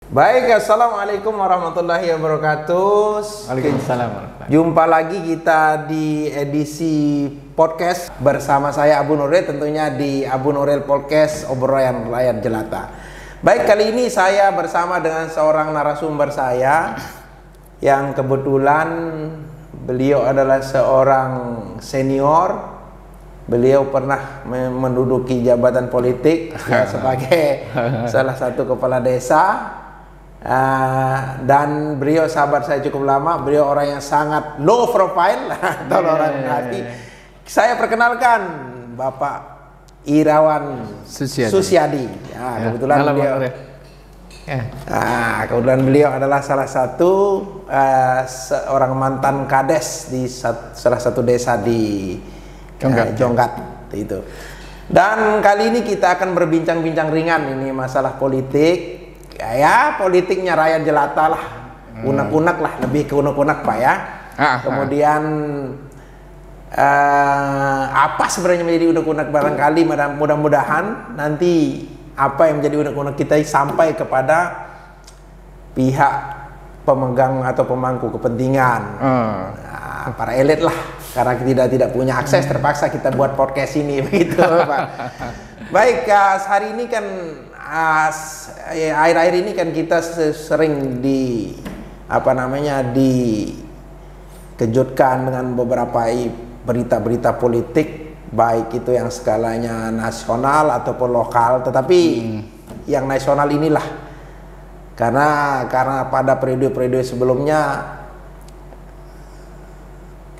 Baik, assalamualaikum warahmatullahi wabarakatuh. Waalaikumsalam warahmatullahi. Jumpa lagi kita di edisi podcast bersama saya Abu Nuril, tentunya di Abu Nuril Podcast Obrolan Rakyat Jelata. Baik, kali ini saya bersama dengan seorang narasumber saya yang kebetulan beliau adalah seorang senior. Beliau pernah menduduki jabatan politik sebagai salah satu kepala desa. Dan beliau sahabat saya cukup lama. Beliau orang yang sangat low profile atau orang hati. Saya perkenalkan Bapak Irawan Susiadi. Kebetulan beliau kebetulan beliau adalah salah satu seorang mantan kades di salah satu desa di Jonggat itu. Dan kali ini kita akan berbincang-bincang ringan ini masalah politik. Ya politiknya rakyat jelata lah, unek-unek lah, lebih ke unek-unek Pak ya. Kemudian apa sebenarnya menjadi unek-unek, barangkali mudah-mudahan nanti apa yang menjadi unek-unek kita sampai kepada pihak pemegang atau pemangku kepentingan, para elit lah, karena kita tidak punya akses, terpaksa kita buat podcast ini begitu Pak. Baik, hari ini kan akhir-akhir ini kan kita sering dikejutkan dengan beberapa berita-berita politik, baik itu yang skalanya nasional ataupun lokal, tetapi yang nasional inilah karena pada periode-periode sebelumnya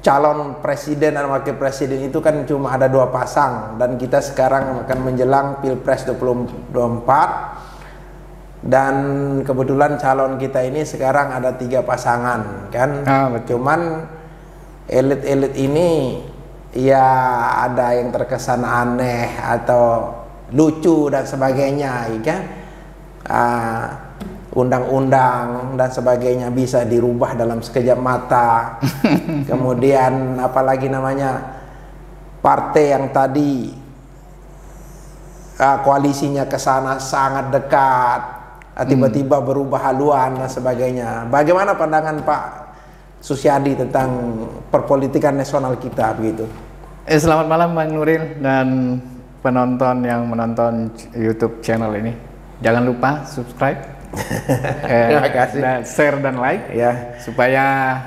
calon presiden dan wakil presiden itu kan cuma ada 2 pasang, dan kita sekarang akan menjelang Pilpres 2024 dan kebetulan calon kita ini sekarang ada 3 pasangan kan. Cuman elit-elit ini ya ada yang terkesan aneh atau lucu dan sebagainya ya kan. Undang-undang dan sebagainya bisa dirubah dalam sekejap mata. Kemudian apalagi namanya partai yang tadi koalisinya ke sana sangat dekat, tiba-tiba berubah haluan dan sebagainya. Bagaimana pandangan Pak Susiadi tentang perpolitikan nasional kita begitu? Selamat malam Bang Nuril dan penonton yang menonton YouTube channel ini. Jangan lupa subscribe. Terima kasih. Dan share dan like ya, supaya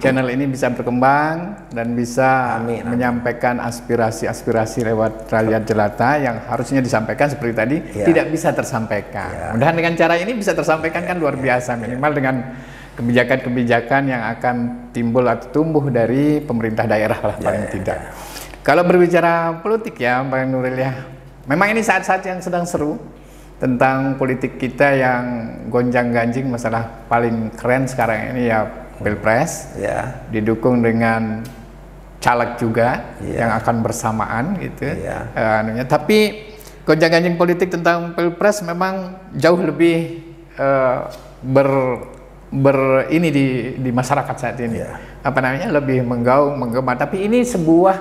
channel ini bisa berkembang dan bisa menyampaikan aspirasi lewat rakyat jelata yang harusnya disampaikan seperti tadi tidak bisa tersampaikan. Mudah-mudahan dengan cara ini bisa tersampaikan kan luar biasa, minimal dengan kebijakan-kebijakan yang akan timbul atau tumbuh dari pemerintah daerah lah paling tidak. Kalau berbicara politik ya Bang Nuril ya, memang ini saat-saat yang sedang seru tentang politik kita yang gonjang-ganjing. Masalah paling keren sekarang ini ya Pilpres, didukung dengan caleg juga yang akan bersamaan gitu. Tapi gonjang-ganjing politik tentang Pilpres memang jauh lebih ini di masyarakat saat ini. Lebih menggaung, menggema. Tapi ini sebuah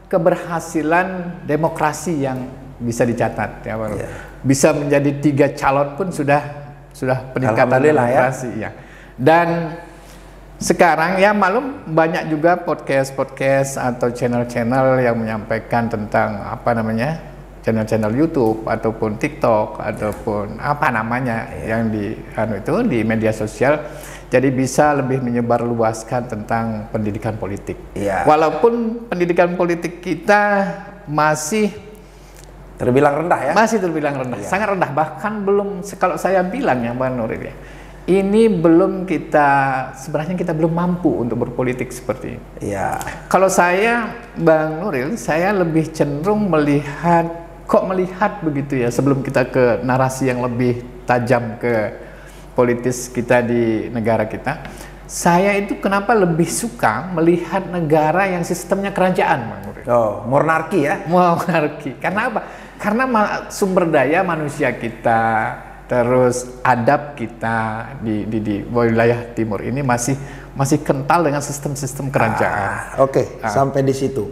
keberhasilan demokrasi yang bisa dicatat ya Bang. Bisa menjadi 3 calon pun sudah peningkatan demokrasi ya. Dan sekarang ya malum banyak juga podcast atau channel-channel yang menyampaikan tentang channel-channel YouTube ataupun TikTok ataupun yang di media sosial. Jadi bisa lebih menyebarluaskan tentang pendidikan politik. Walaupun pendidikan politik kita masih terbilang rendah ya? Masih terbilang rendah, sangat rendah. Bahkan belum, kalau saya bilang ya Bang Nuril ya, ini sebenarnya kita belum mampu untuk berpolitik seperti ini. Kalau saya Bang Nuril, saya lebih cenderung melihat begitu ya, sebelum kita ke narasi yang lebih tajam ke politis kita di negara kita. Saya itu kenapa lebih suka melihat negara yang sistemnya kerajaan, Bang Nuril. Monarki ya? Monarki. Karena apa? Karena sumber daya manusia kita, terus adab kita di wilayah timur ini masih kental dengan sistem-sistem kerajaan. Sampai di situ.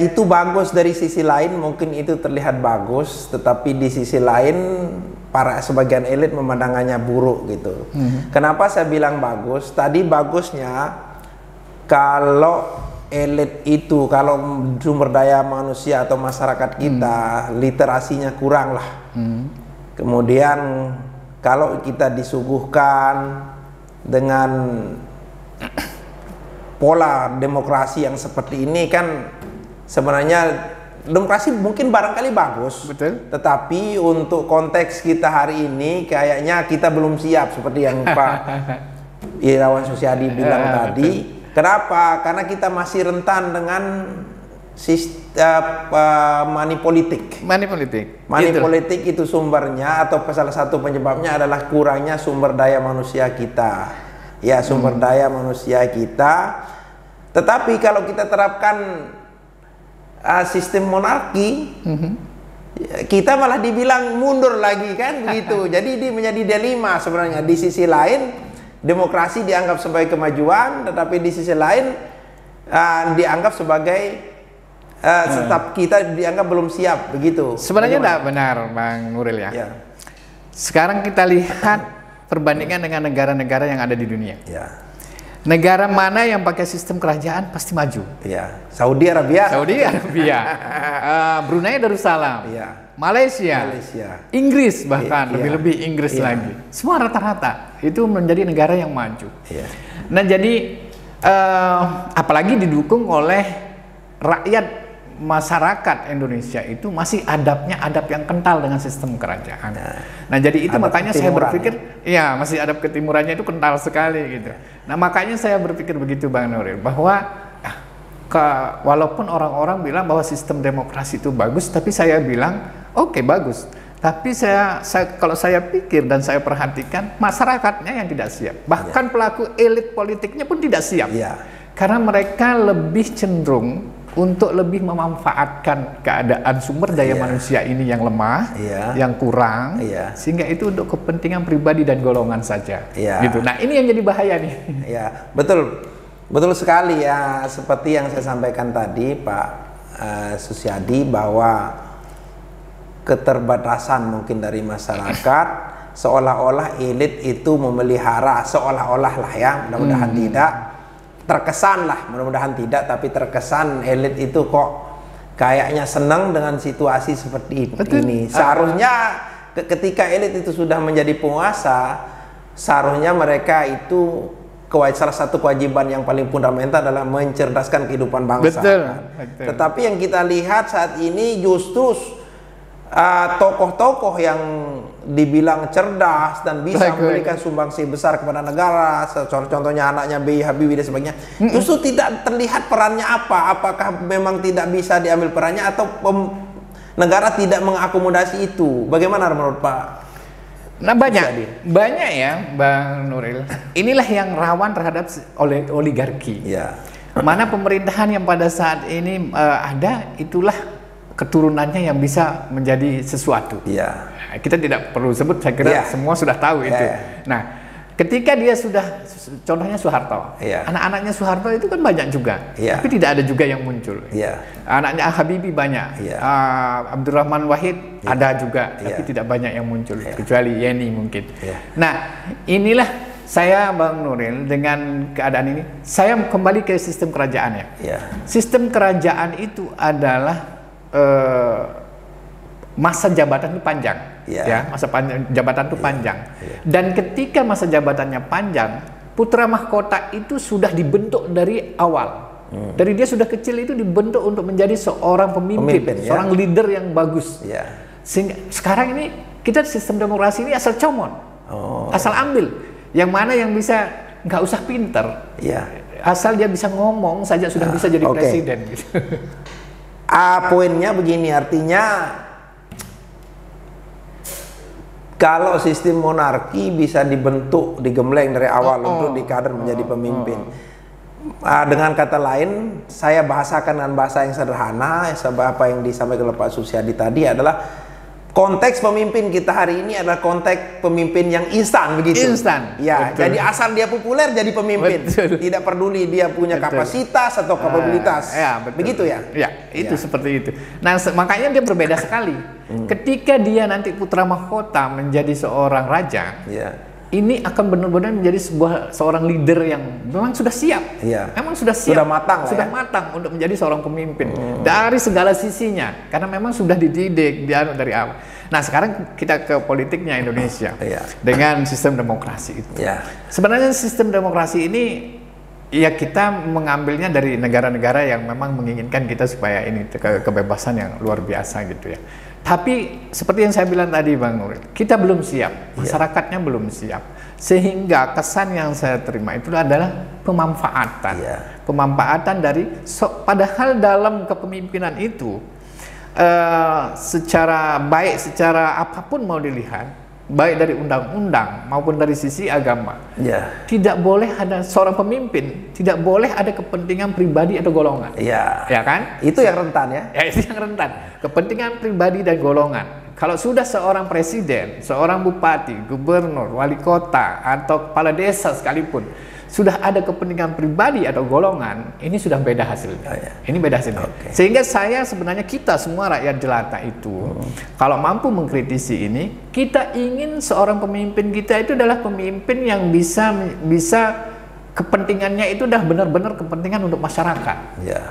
Itu bagus dari sisi lain, mungkin itu terlihat bagus, tetapi di sisi lain para sebagian elit memandangannya buruk gitu. Kenapa saya bilang bagus? Tadi bagusnya kalau elit itu, kalau sumber daya manusia atau masyarakat kita literasinya kurang lah. Kemudian kalau kita disuguhkan dengan pola demokrasi yang seperti ini, kan sebenarnya demokrasi mungkin barangkali bagus. Betul. Tetapi untuk konteks kita hari ini kayaknya kita belum siap seperti yang Pak Irawan Susiadi bilang tadi. Kenapa? Karena kita masih rentan dengan money politik. Money politik itu sumbernya atau salah satu penyebabnya adalah kurangnya sumber daya manusia kita. Ya, sumber daya manusia kita. Tetapi kalau kita terapkan sistem monarki, kita malah dibilang mundur lagi kan begitu. Jadi dia menjadi dilema sebenarnya. Di sisi lain demokrasi dianggap sebagai kemajuan, tetapi di sisi lain dianggap sebagai tetap kita dianggap belum siap begitu. Sebenarnya tidak benar, Bang Nuril ya. Sekarang kita lihat perbandingan dengan negara-negara yang ada di dunia. Negara mana yang pakai sistem kerajaan pasti maju? Saudi Arabia. Brunei Darussalam. Malaysia. Inggris bahkan lebih-lebih Inggris lagi. Semua rata-rata itu menjadi negara yang maju. Nah jadi apalagi didukung oleh rakyat. Masyarakat Indonesia itu masih adab yang kental dengan sistem kerajaan. Nah jadi itu makanya saya berpikir, ya masih adab ketimurannya itu kental sekali gitu. Nah makanya saya berpikir begitu Bang Nuril, bahwa walaupun orang-orang bilang bahwa sistem demokrasi itu bagus, tapi saya bilang oke, bagus. Tapi kalau saya pikir dan saya perhatikan, masyarakatnya yang tidak siap. Bahkan pelaku elit politiknya pun tidak siap. Karena mereka lebih cenderung untuk lebih memanfaatkan keadaan sumber daya manusia ini yang lemah, yang kurang, sehingga itu untuk kepentingan pribadi dan golongan saja. Gitu. Nah ini yang jadi bahaya nih. Betul sekali ya, seperti yang saya sampaikan tadi Pak Susiadi, bahwa keterbatasan mungkin dari masyarakat, seolah-olah elit itu memelihara, seolah-olah lah ya, mudah-mudahan tidak. Terkesan lah, mudah-mudahan tidak, tapi terkesan elit itu kok kayaknya senang dengan situasi seperti ini. Seharusnya ketika elit itu sudah menjadi penguasa, seharusnya mereka itu salah satu kewajiban yang paling fundamental adalah mencerdaskan kehidupan bangsa. Betul. Tetapi yang kita lihat saat ini justru tokoh-tokoh yang dibilang cerdas dan bisa memberikan sumbangsi besar kepada negara, contohnya anaknya B.J. Habibie dan sebagainya, justru tidak terlihat perannya apa. Apakah memang tidak bisa diambil perannya atau negara tidak mengakomodasi itu? Bagaimana menurut Pak? Nah banyak ya Bang Nuril. Inilah yang rawan terhadap oligarki. Mana pemerintahan yang pada saat ini ada, itulah keturunannya yang bisa menjadi sesuatu. Kita tidak perlu sebut, saya kira semua sudah tahu itu. Nah, ketika dia sudah, contohnya Soeharto, anak-anaknya Soeharto itu kan banyak juga, tapi tidak ada juga yang muncul. Anaknya Habibie banyak, Abdurrahman Wahid ada juga, tapi tidak banyak yang muncul, kecuali Yeni mungkin. Nah, inilah saya Bang Nuril, dengan keadaan ini, saya kembali ke sistem kerajaannya. Sistem kerajaan itu adalah masa jabatan itu panjang, masa jabatan itu panjang. Dan ketika masa jabatannya panjang, putra mahkota itu sudah dibentuk dari awal. Dari dia sudah kecil itu dibentuk untuk menjadi seorang pemimpin, seorang leader yang bagus. Sehingga sekarang ini kita sistem demokrasi ini asal comot, asal ambil. Yang mana yang bisa, nggak usah pinter, asal dia bisa ngomong saja sudah bisa jadi presiden. Gitu. Poinnya begini, artinya kalau sistem monarki bisa dibentuk, digembleng dari awal untuk dikader menjadi pemimpin. Dengan kata lain, saya bahasakan dengan bahasa yang sederhana, apa yang disampaikan oleh Pak Susiadi tadi adalah konteks pemimpin kita hari ini adalah konteks pemimpin yang instan begitu. Instan. Ya, Betul. jadi asal dia populer jadi pemimpin. Betul. Tidak peduli dia punya Betul. kapasitas atau kapabilitas. Ya, betul. Begitu ya? Ya, itu seperti itu. Nah, makanya dia berbeda sekali. Ketika dia nanti putra mahkota menjadi seorang raja, ini akan benar-benar menjadi seorang leader yang memang sudah siap. Memang sudah siap. Sudah matang. Sudah matang untuk menjadi seorang pemimpin dari segala sisinya. Karena memang sudah dididik dari awal. Nah, sekarang kita ke politiknya Indonesia dengan sistem demokrasi itu. Sebenarnya sistem demokrasi ini ya kita mengambilnya dari negara-negara yang memang menginginkan kita supaya ini kebebasan yang luar biasa gitu ya. Tapi seperti yang saya bilang tadi Bang Nuril, kita belum siap, masyarakatnya belum siap, sehingga kesan yang saya terima itu adalah pemanfaatan, pemanfaatan dari padahal dalam kepemimpinan itu secara baik, secara apapun mau dilihat, baik dari undang-undang maupun dari sisi agama, tidak boleh ada seorang pemimpin, tidak boleh ada kepentingan pribadi atau golongan, ya kan? Itu yang rentan ya. Ya, itu yang rentan, kepentingan pribadi dan golongan. Kalau sudah seorang presiden, seorang bupati, gubernur, wali kota atau kepala desa sekalipun sudah ada kepentingan pribadi atau golongan, ini sudah beda hasilnya. Ini beda hasilnya. Sehingga saya sebenarnya kita semua rakyat jelata itu kalau mampu mengkritisi ini, kita ingin seorang pemimpin kita itu adalah pemimpin yang bisa kepentingannya itu udah benar-benar kepentingan untuk masyarakat.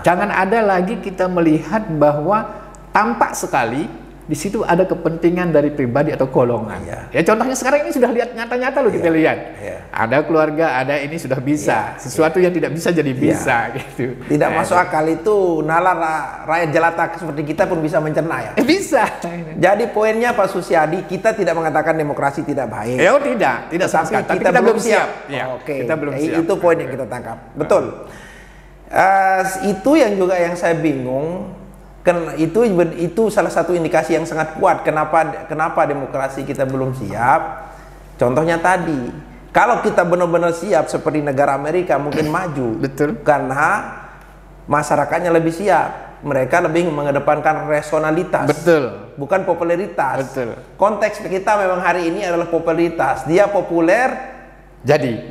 Jangan ada lagi kita melihat bahwa tampak sekali di situ ada kepentingan dari pribadi atau golongan. Ya contohnya sekarang ini sudah lihat nyata-nyata loh, kita lihat. Ada keluarga, ada ini sudah bisa. Sesuatu yang tidak bisa jadi bisa gitu. Tidak masuk akal itu, nalar rakyat jelata seperti kita pun bisa mencerna ya. Bisa. Jadi poinnya Pak Susiadi, kita tidak mengatakan demokrasi tidak baik. Tidak sama sekali. Tapi kita belum siap. Kita belum siap. Itu poin yang kita tangkap. Betul. Itu yang juga yang saya bingung. Itu salah satu indikasi yang sangat kuat kenapa demokrasi kita belum siap. Contohnya tadi, kalau kita benar-benar siap seperti negara Amerika mungkin maju. Betul. Karena masyarakatnya lebih siap, mereka lebih mengedepankan rasionalitas. Betul. Bukan popularitas. Betul. Konteks kita memang hari ini adalah popularitas. Dia populer jadi.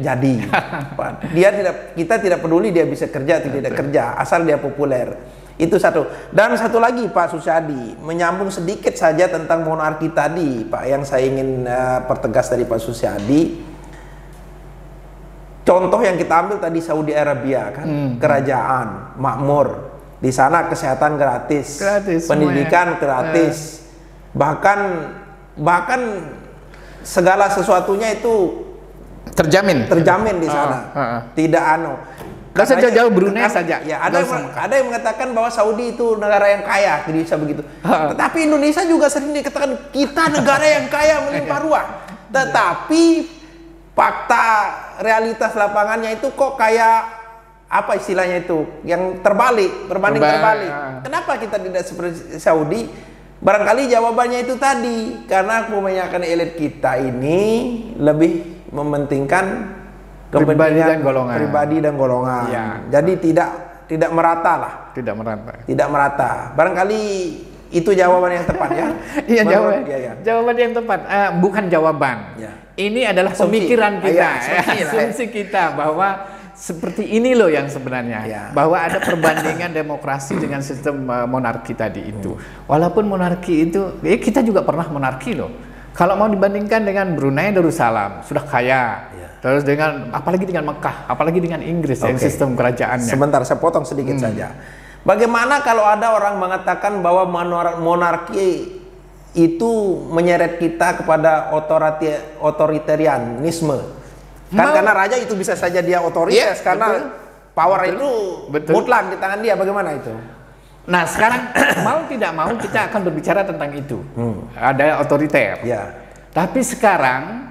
Kita tidak peduli dia bisa kerja atau tidak kerja, asal dia populer. Itu satu. Dan satu lagi Pak Susiadi, menyambung sedikit saja tentang monarki tadi Pak, yang saya ingin pertegas dari Pak Susiadi. Contoh yang kita ambil tadi Saudi Arabia kan, kerajaan makmur, di sana kesehatan gratis pendidikan gratis, bahkan segala sesuatunya itu terjamin di sana. Tidak Gak saja jauh Brunei saja. Ya, ada yang mengatakan bahwa Saudi itu negara yang kaya, bisa begitu. Tetapi Indonesia juga sering dikatakan kita negara yang kaya melimpah ruah. Tetapi fakta realitas lapangannya itu kok kayak apa istilahnya itu, yang berbanding terbalik. Kenapa kita tidak seperti Saudi? Barangkali jawabannya itu tadi, karena kebanyakan elit kita ini lebih mementingkan pribadi dan golongan. Jadi tidak merata lah. Tidak merata. Barangkali itu jawaban yang tepat ya. Iya, jawaban yang tepat. Bukan jawaban. Ini adalah pemikiran kita, asumsi kita bahwa seperti ini loh yang sebenarnya. Bahwa ada perbandingan demokrasi dengan sistem monarki tadi itu. Walaupun monarki itu, kita juga pernah monarki loh. Kalau mau dibandingkan dengan Brunei Darussalam, sudah kaya. Terus apalagi dengan Mekah, apalagi dengan Inggris yang sistem kerajaannya. Sebentar, saya potong sedikit saja. Bagaimana kalau ada orang mengatakan bahwa monarki itu menyeret kita kepada otoritarianisme? Kan karena raja itu bisa saja dia otoritas, karena power itu mutlak di tangan dia. Bagaimana itu? Nah sekarang mau tidak mau kita akan berbicara tentang itu. Ada otoriter. Tapi sekarang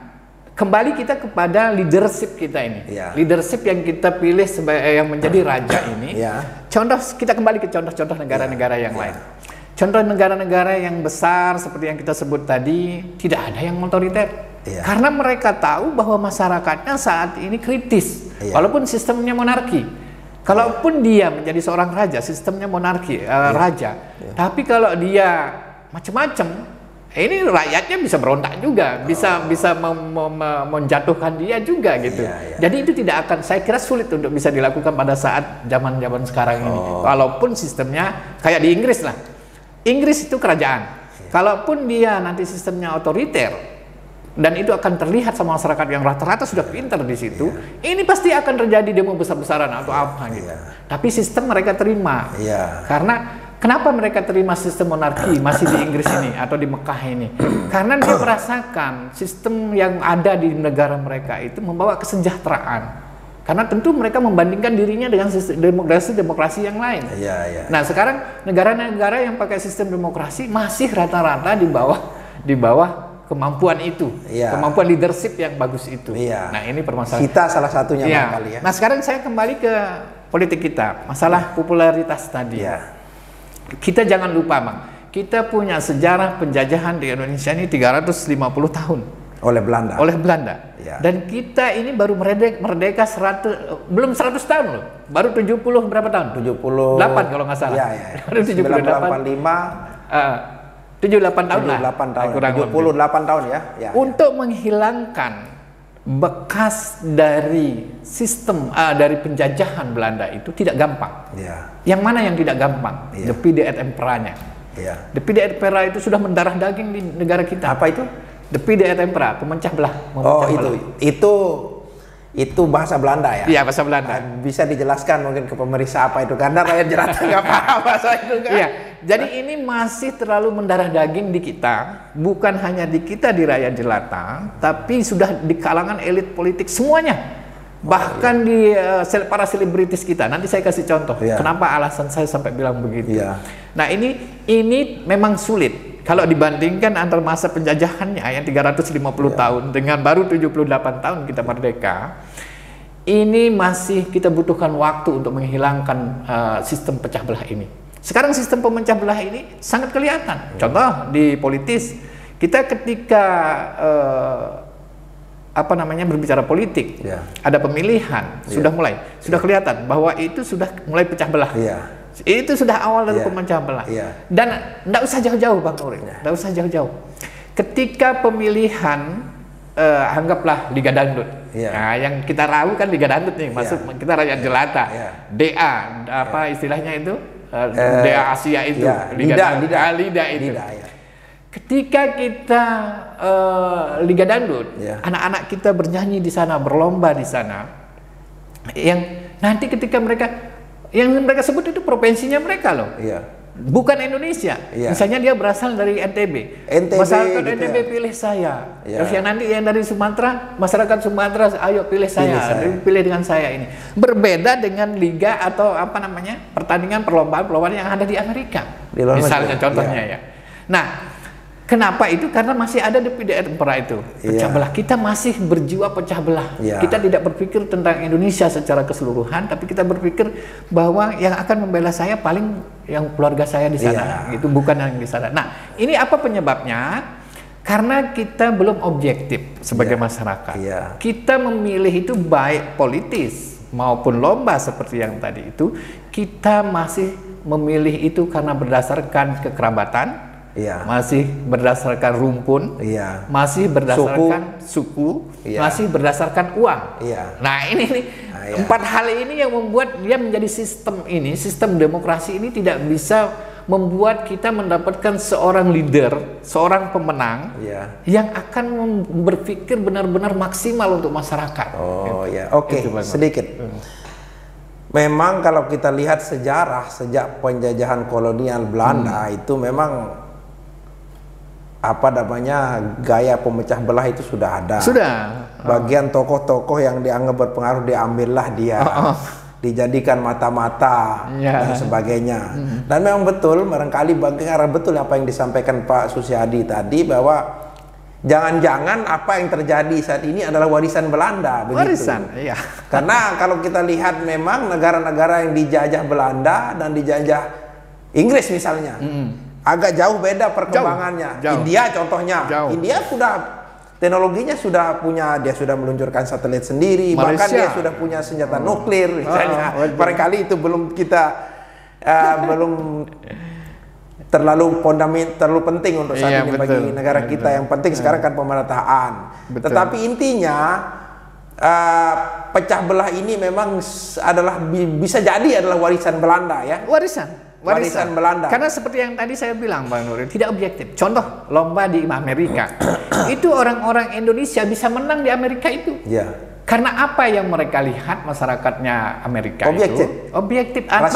kembali kita kepada leadership kita ini, leadership yang kita pilih sebagai yang menjadi raja ini. Contoh, kita kembali ke contoh-contoh negara-negara yang lain. Contoh negara-negara yang besar seperti yang kita sebut tadi, tidak ada yang otoriter, karena mereka tahu bahwa masyarakatnya saat ini kritis, walaupun sistemnya monarki. Kalaupun dia menjadi seorang raja, sistemnya monarki, raja. Tapi kalau dia macam-macam, ini rakyatnya bisa berontak juga, bisa menjatuhkan dia juga gitu. Jadi itu tidak akan, saya kira sulit untuk bisa dilakukan pada saat zaman sekarang ini. Walaupun sistemnya kayak di Inggris lah. Inggris itu kerajaan. Kalaupun dia nanti sistemnya otoriter dan itu akan terlihat sama masyarakat yang rata-rata sudah pintar di situ, ini pasti akan terjadi demo besar-besaran atau apa gitu. Tapi sistem mereka terima. Karena kenapa mereka terima sistem monarki masih di Inggris ini atau di Mekah ini? Karena dia merasakan sistem yang ada di negara mereka itu membawa kesejahteraan. Karena tentu mereka membandingkan dirinya dengan demokrasi yang lain. Nah sekarang negara-negara yang pakai sistem demokrasi masih rata-rata di bawah kemampuan itu, kemampuan leadership yang bagus itu. Nah ini permasalahan. Kita salah satunya barangkali ya. Nah sekarang saya kembali ke politik kita, masalah popularitas tadi. Kita jangan lupa Bang, kita punya sejarah penjajahan di Indonesia ini 350 tahun oleh Belanda. Dan kita ini baru merdeka belum 100 tahun loh. Baru 70 berapa tahun? 78 kalau nggak salah. Baru 78. 78 tahun lah. 78 tahun ya. Untuk menghilangkan bekas dari sistem dari penjajahan Belanda itu tidak gampang. Yang mana yang tidak gampang? The Pide et Impera-nya. The Pide et Impera itu sudah mendarah daging di negara kita. Apa itu? The Pide et Impera, pemecah belah. Itu bahasa Belanda ya? Iya, bahasa Belanda. Bisa dijelaskan mungkin ke pemeriksa apa itu? Karena rakyat jelata nggak paham bahasa itu kan? Iya, jadi ini masih terlalu mendarah daging di kita, bukan hanya di kita di rakyat jelata, tapi sudah di kalangan elit politik semuanya. Bahkan di para selebritis kita. Nanti saya kasih contoh. Kenapa alasan saya sampai bilang begitu. Nah ini memang sulit. Kalau dibandingkan antar masa penjajahannya yang 350 tahun dengan baru 78 tahun kita merdeka, ini masih kita butuhkan waktu untuk menghilangkan sistem pecah belah ini. Sekarang sistem pemecah belah ini sangat kelihatan. Contoh di politis, kita ketika berbicara politik, ada pemilihan, sudah kelihatan bahwa itu sudah mulai pecah belah. Itu sudah awal dari pemecah belah. Dan tidak usah jauh-jauh Bang Nuril, tidak usah jauh-jauh. Ketika pemilihan, anggaplah Liga Dangdut. Nah, yang kita ragu kan Liga Dangdut nih, maksud kita rakyat jelata. DA, apa istilahnya itu? DA Asia itu, Lida itu. Ketika kita Liga Dangdut, anak-anak kita bernyanyi di sana, berlomba di sana. Yang nanti ketika yang mereka sebut itu provinsinya mereka loh, bukan Indonesia. Misalnya dia berasal dari NTB, masyarakat gitu NTB pilih saya. Terus yang nanti yang dari Sumatera, masyarakat Sumatera, ayo pilih saya, pilih dengan saya ini. Berbeda dengan liga atau pertandingan perlombaan yang ada di Amerika, misalnya contohnya ya. Nah, kenapa itu? Karena masih ada di Pide et Impera itu pecah belah. Kita masih berjiwa pecah belah. Kita tidak berpikir tentang Indonesia secara keseluruhan, tapi kita berpikir bahwa yang akan membela saya paling yang keluarga saya di sana, itu bukan yang di sana. Nah, ini apa penyebabnya? Karena kita belum objektif sebagai masyarakat. Kita memilih itu baik politis maupun lomba seperti yang tadi itu, kita masih memilih itu karena berdasarkan kekerabatan. Masih berdasarkan rumpun, masih berdasarkan suku, masih berdasarkan uang. Nah ini empat hal ini yang membuat dia menjadi sistem demokrasi ini tidak bisa membuat kita mendapatkan seorang leader, seorang pemenang yang akan berpikir benar-benar maksimal untuk masyarakat. Oke, sedikit. Memang kalau kita lihat sejarah sejak penjajahan kolonial Belanda itu memang gaya pemecah belah itu sudah ada. Bagian tokoh-tokoh yang dianggap berpengaruh diambillah dia, dijadikan mata-mata dan sebagainya. Dan memang betul, barangkali betul apa yang disampaikan Pak Susiadi tadi, bahwa jangan-jangan apa yang terjadi saat ini adalah warisan Belanda. Karena kalau kita lihat memang negara-negara yang dijajah Belanda dan dijajah Inggris misalnya, agak jauh beda perkembangannya. India contohnya, India sudah teknologinya dia sudah meluncurkan satelit sendiri, bahkan dia sudah punya senjata nuklir misalnya. Barangkali itu belum kita terlalu penting untuk saat ini bagi negara kita. Yang penting sekarang kan pemerataan. Tetapi intinya pecah belah ini memang bisa jadi adalah warisan Belanda ya. Warisan Belanda. Karena seperti yang tadi saya bilang Bang Nuril, tidak objektif. Contoh lomba di Amerika. Itu orang-orang Indonesia bisa menang di Amerika itu. Ya. Karena apa yang mereka lihat masyarakatnya Amerika objektif. itu objektif, apa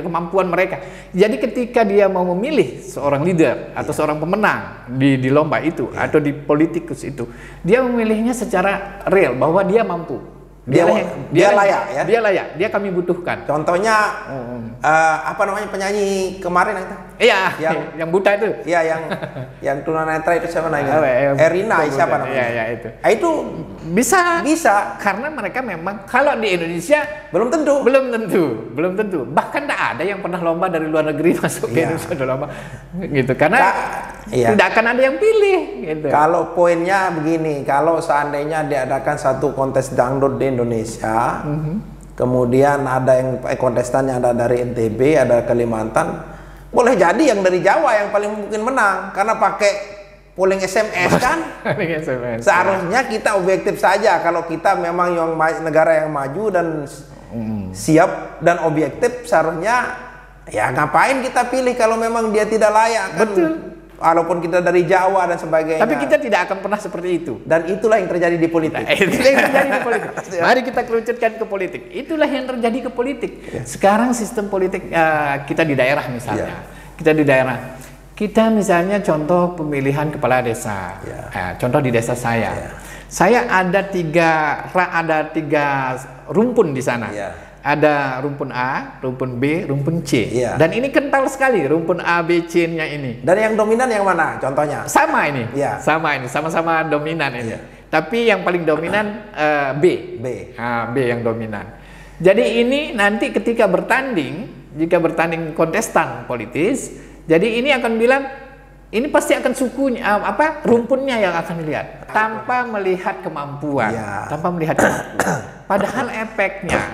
kemampuan mereka. Jadi ketika dia mau memilih seorang leader atau seorang pemenang di lomba itu atau di politikus itu, dia memilihnya secara real bahwa dia mampu. Dia layak ya. Dia layak, dia kami butuhkan. Contohnya apa namanya penyanyi kemarin itu? Iya, yang buta itu. Iya, yang tunanetra itu siapa namanya? Erina siapa namanya? Iya, itu. Itu bisa karena mereka memang kalau di Indonesia belum tentu. Bahkan tidak ada yang pernah lomba dari luar negeri masuk ke Indonesia lomba gitu. Karena tidak akan ada yang pilih gitu. Kalau poinnya begini, kalau seandainya diadakan satu kontes dangdut di Indonesia, kemudian ada yang kontestannya ada dari NTB, ada Kalimantan, boleh jadi yang dari Jawa yang paling mungkin menang karena pakai polling SMS kan. Seharusnya kita objektif saja. Kalau kita memang yang negara yang maju dan siap dan objektif, seharusnya ya ngapain kita pilih kalau memang dia tidak layak kan. Betul. Walaupun kita dari Jawa dan sebagainya. Tapi kita tidak akan pernah seperti itu. Dan itulah yang terjadi di politik. Itulah yang terjadi di politik. Mari kita kerucutkan ke politik. Itulah yang terjadi ke politik. Sekarang sistem politik kita di daerah misalnya. Kita misalnya contoh pemilihan kepala desa. Contoh di desa saya. Saya ada tiga rumpun di sana. Ada rumpun A, rumpun B, rumpun C. Dan ini kental sekali rumpun A, B, C-nya ini. Dan yang dominan yang mana contohnya? Sama ini. Sama-sama dominan ini. Tapi yang paling dominan B. B yang dominan. Jadi ini nanti ketika jika bertanding kontestan politis, jadi ini akan bilang ini pasti akan rumpunnya yang akan dilihat tanpa melihat kemampuan, Padahal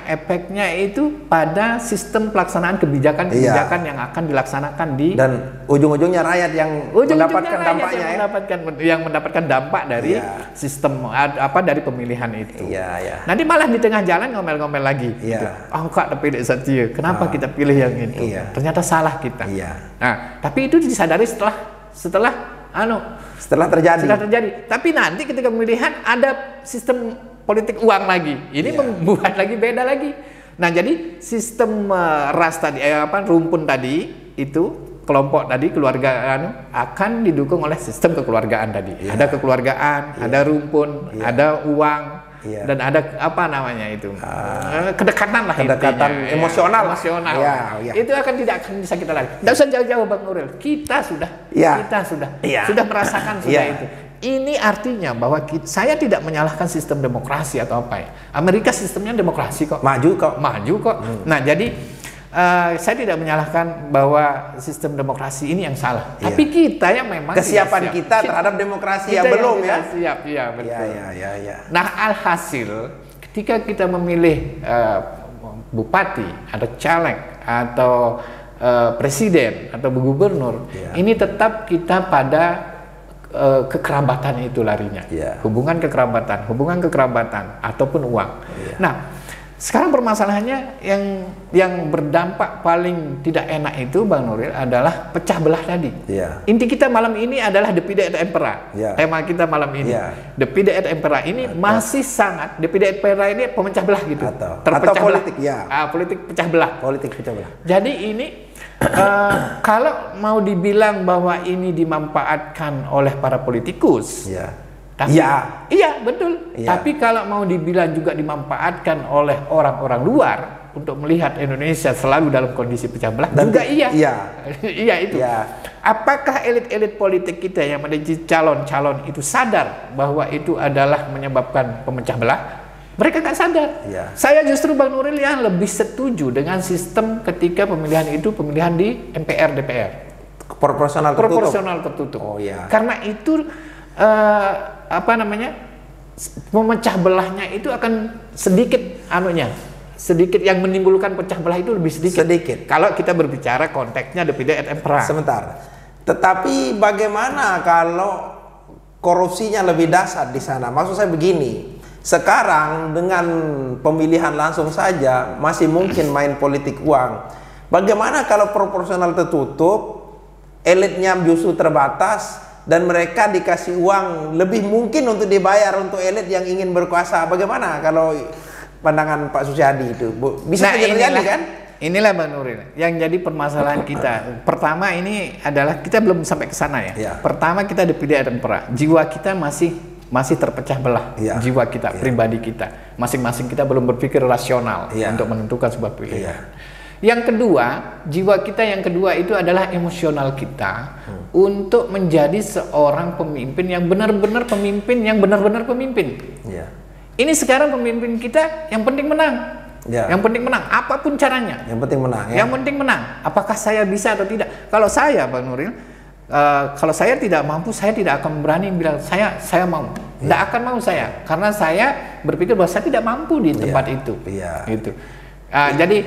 efeknya itu pada sistem pelaksanaan kebijakan yang akan dilaksanakan dan ujung-ujungnya rakyat yang mendapatkan dampaknya, yang mendapatkan dampak dari sistem dari pemilihan itu. Nanti malah di tengah jalan ngomel-ngomel lagi. Kak terpilih saja. Kenapa kita pilih yang itu? Ternyata salah kita. Nah, tapi itu disadari setelah terjadi. Tapi nanti ketika pemilihan ada sistem politik uang lagi. Ini membuat lagi beda lagi. Nah, jadi sistem ras tadi rumpun tadi itu kelompok tadi keluarga akan didukung oleh sistem kekeluargaan tadi. Ada kekeluargaan, ada rumpun, ada uang, dan ada kedekatan emosional. Itu tidak akan bisa kita lari. Tidak usah jauh-jauh Bang Nuril. Kita sudah merasakan itu. Ini artinya bahwa saya tidak menyalahkan sistem demokrasi atau apa ya. Amerika sistemnya demokrasi kok. Maju kok. Nah, jadi saya tidak menyalahkan bahwa sistem demokrasi ini yang salah. Tapi kita yang memang kesiapan kita terhadap demokrasi yang belum siap. Betul. Nah, alhasil ketika kita memilih bupati atau caleg atau presiden atau gubernur, ini tetap kita pada kekerabatan itu larinya. Hubungan kekerabatan ataupun uang. Nah, sekarang permasalahannya yang berdampak paling tidak enak itu Bang Nuril adalah pecah belah tadi. Inti kita malam ini adalah Divide et Impera. Tema kita malam ini. Divide et Impera ini masih sangat Divide et Impera ini pemecah belah gitu. Atau politik politik pecah belah. Jadi ini kalau mau dibilang bahwa ini dimanfaatkan oleh para politikus, tapi, betul. Tapi kalau mau dibilang juga dimanfaatkan oleh orang-orang luar untuk melihat Indonesia selalu dalam kondisi pecah belah, juga itu. Apakah elit-elit politik kita yang menjadi calon-calon itu sadar bahwa itu adalah menyebabkan pemecah belah? Mereka nggak sadar. Saya justru Bang Nuril yang lebih setuju dengan sistem ketika pemilihan itu pemilihan di MPR DPR. Proporsional tertutup. Karena itu memecah belahnya itu akan sedikit sedikit yang menimbulkan pecah belah itu lebih sedikit. Kalau kita berbicara konteksnya divide et impera. Sebentar. Tetapi bagaimana kalau korupsinya lebih dahsyat di sana? Maksud saya begini, sekarang dengan pemilihan langsung saja masih mungkin main politik uang. Bagaimana kalau proporsional tertutup, elitnya justru terbatas, dan mereka dikasih uang lebih mungkin untuk dibayar untuk elit yang ingin berkuasa? Bagaimana kalau pandangan Pak Susiadi itu? Bisa terjadi kan? Inilah Bang Nuril yang jadi permasalahan kita. Pertama ini adalah kita belum sampai ke sana ya. Pertama kita divide et impera. Jiwa kita masih terpecah belah. Jiwa kita, pribadi kita. Masing-masing kita belum berpikir rasional untuk menentukan sebuah pilihan. Yang kedua, jiwa kita yang kedua itu adalah emosional kita untuk menjadi seorang pemimpin yang benar-benar pemimpin, Ini sekarang pemimpin kita yang penting menang. Yang penting menang, apapun caranya. Yang penting menang. Yang penting menang. Apakah saya bisa atau tidak? Kalau saya, Bang Nuril, kalau saya tidak mampu, saya tidak akan berani bilang saya mau. Tidak akan mau saya, karena saya berpikir bahwa saya tidak mampu di tempat itu. Gitu. Jadi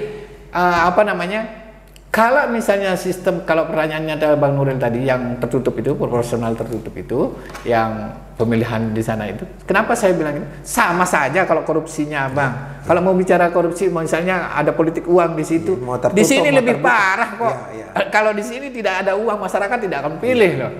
apa namanya? Kalau misalnya sistem, kalau pertanyaannya adalah Bang Nuril tadi yang tertutup itu, proporsional tertutup itu, yang pemilihan di sana itu, kenapa saya bilang itu? Sama saja kalau korupsinya, Bang. Kalau mau bicara korupsi, misalnya ada politik uang di situ, di sini lebih parah kok. Kalau di sini tidak ada uang, masyarakat tidak akan pilih loh.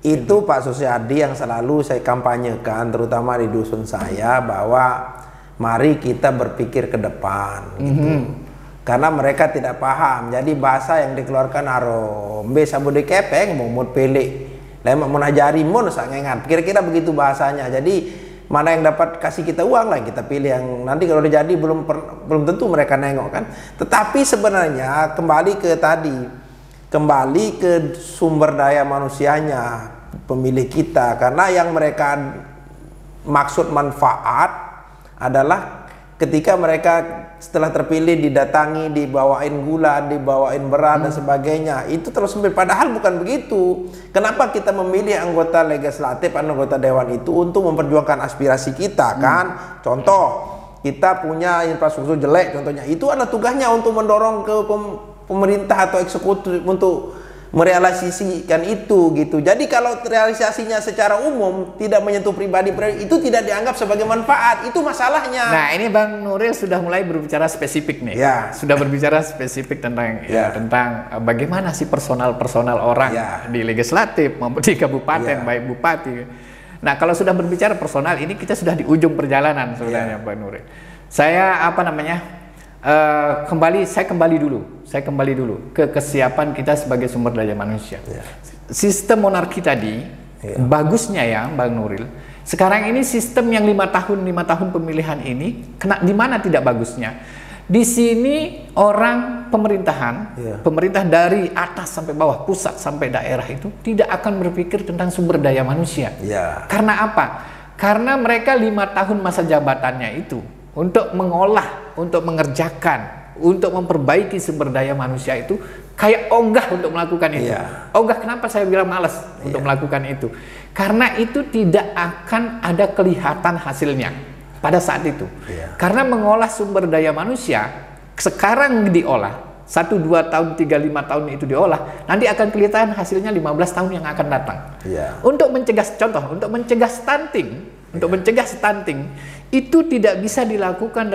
Itu Pak Susiadi yang selalu saya kampanyekan, terutama di dusun saya, bahwa mari kita berpikir ke depan. Gitu. Karena mereka tidak paham, jadi bahasa yang dikeluarkan arombe sabudi kepeng mumut pilih lemak menajari mun sangengan, kira-kira begitu bahasanya. Jadi mana yang dapat kasih kita uang lah kita pilih, yang nanti kalau udah jadi belum tentu mereka nengok kan. Tetapi sebenarnya kembali ke sumber daya manusianya pemilih kita, karena yang mereka maksud manfaat adalah ketika mereka setelah terpilih didatangi, dibawain gula, dibawain beras dan sebagainya, itu terus sempit. Padahal bukan begitu. Kenapa kita memilih anggota legislatif, anggota dewan itu untuk memperjuangkan aspirasi kita kan? Contoh, kita punya infrastruktur jelek contohnya, itu adalah tugasnya untuk mendorong ke pemerintah atau eksekutif untuk merealisasikan itu gitu. Jadi kalau realisasinya secara umum tidak menyentuh pribadi itu tidak dianggap sebagai manfaat, itu masalahnya. Nah ini Bang Nuril sudah mulai berbicara spesifik nih, sudah berbicara spesifik tentang tentang bagaimana sih personal orang di legislatif maupun di kabupaten, baik bupati. Nah kalau sudah berbicara personal, ini kita sudah di ujung perjalanan sebenarnya Bang Nuril. Saya apa namanya? Saya kembali dulu ke kesiapan kita sebagai sumber daya manusia. Sistem monarki tadi bagusnya ya Bang Nuril. Sekarang ini sistem yang 5 tahun pemilihan ini di mana tidak bagusnya? Di sini orang pemerintah dari atas sampai bawah, pusat sampai daerah itu tidak akan berpikir tentang sumber daya manusia. Karena apa? Karena mereka 5 tahun masa jabatannya itu untuk mengolah, untuk mengerjakan, untuk memperbaiki sumber daya manusia itu kayak ogah untuk melakukan itu. Ogah, kenapa saya bilang malas untuk melakukan itu? Karena itu tidak akan ada kelihatan hasilnya pada saat itu. Karena mengolah sumber daya manusia sekarang diolah 1, 2 tahun, 3, 5 tahun itu diolah, nanti akan kelihatan hasilnya 15 tahun yang akan datang. Untuk mencegah, contoh, untuk mencegah stunting, itu tidak bisa dilakukan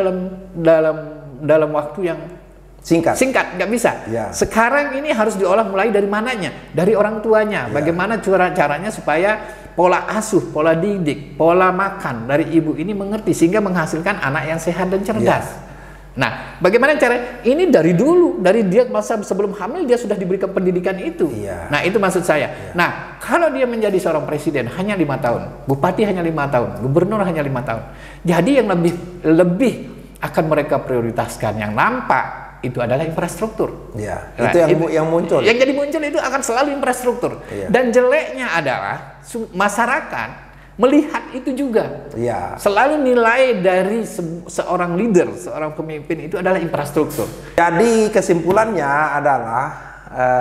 dalam waktu yang singkat, nggak bisa. Sekarang ini harus diolah mulai dari mananya? Dari orang tuanya. Bagaimana caranya supaya pola asuh, pola didik, pola makan dari ibu ini mengerti sehingga menghasilkan anak yang sehat dan cerdas. Nah, bagaimana cara ini dari dulu, dari dia masa sebelum hamil dia sudah diberikan pendidikan itu. Nah, itu maksud saya. Nah, kalau dia menjadi seorang presiden hanya 5 tahun, bupati hanya 5 tahun, gubernur hanya 5 tahun. Jadi yang lebih akan mereka prioritaskan, yang nampak itu adalah infrastruktur. Itu yang muncul. Yang jadi muncul itu akan selalu infrastruktur. Dan jeleknya adalah masyarakat melihat itu juga. Selalu nilai dari seorang leader, seorang pemimpin itu adalah infrastruktur. Jadi kesimpulannya adalah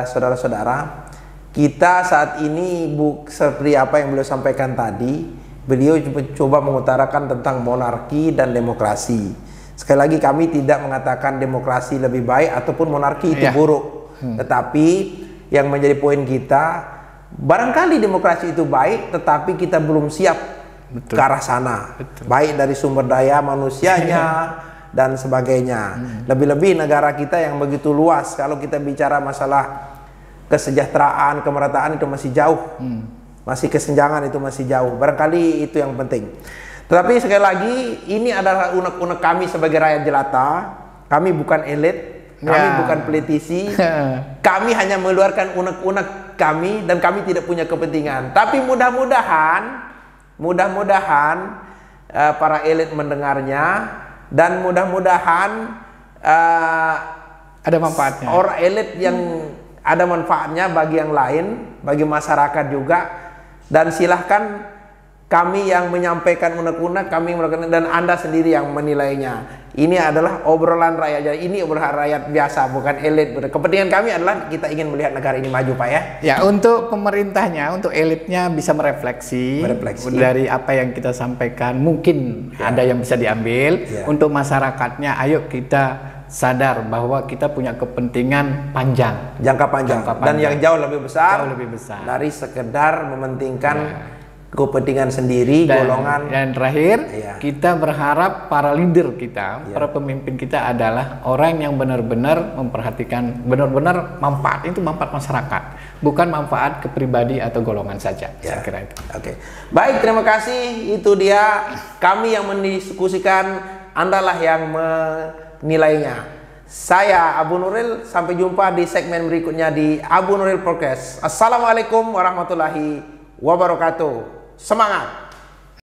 saudara-saudara, kita saat ini seperti apa yang beliau sampaikan tadi, beliau coba mengutarakan tentang monarki dan demokrasi. Sekali lagi kami tidak mengatakan demokrasi lebih baik ataupun monarki itu buruk. Tetapi yang menjadi poin kita, barangkali demokrasi itu baik, tetapi kita belum siap ke arah sana. Baik dari sumber daya manusianya dan sebagainya. Lebih-lebih negara kita yang begitu luas, kalau kita bicara masalah kesejahteraan, kemerataan itu masih jauh. Masih kesenjangan itu masih jauh. Barangkali itu yang penting. Tetapi sekali lagi, ini adalah unek-unek kami sebagai rakyat jelata. Kami bukan elit, kami bukan politisi. Kami hanya mengeluarkan unek-unek kami dan kami tidak punya kepentingan. Tapi mudah-mudahan para elit mendengarnya dan mudah-mudahan ada manfaatnya. Orang elit yang ada manfaatnya bagi yang lain, bagi masyarakat juga. Dan silahkan kami yang menyampaikan unek-unek, kami melakukan, dan Anda sendiri yang menilainya. Ini adalah obrolan rakyat, ini obrolan rakyat biasa, bukan elit. Kepentingan kami adalah kita ingin melihat negara ini maju, Pak ya. Ya, untuk pemerintahnya, untuk elitnya bisa merefleksi dari apa yang kita sampaikan. Mungkin ada yang bisa diambil. Untuk masyarakatnya, ayo kita sadar bahwa kita punya kepentingan panjang, jangka panjang, dan yang jauh lebih besar, dari sekedar mementingkan kepentingan sendiri, golongan. Dan terakhir, kita berharap para leader kita, para pemimpin kita adalah orang yang benar-benar memperhatikan benar-benar manfaat, itu manfaat masyarakat, bukan manfaat kepribadi atau golongan saja. Saya kira itu. Oke. Baik, terima kasih. Itu dia kami yang mendiskusikan, Andalah yang menilainya. Saya Abu Nuril, sampai jumpa di segmen berikutnya di Abu Nuril Podcast. Assalamualaikum warahmatullahi wabarakatuh. Semangat!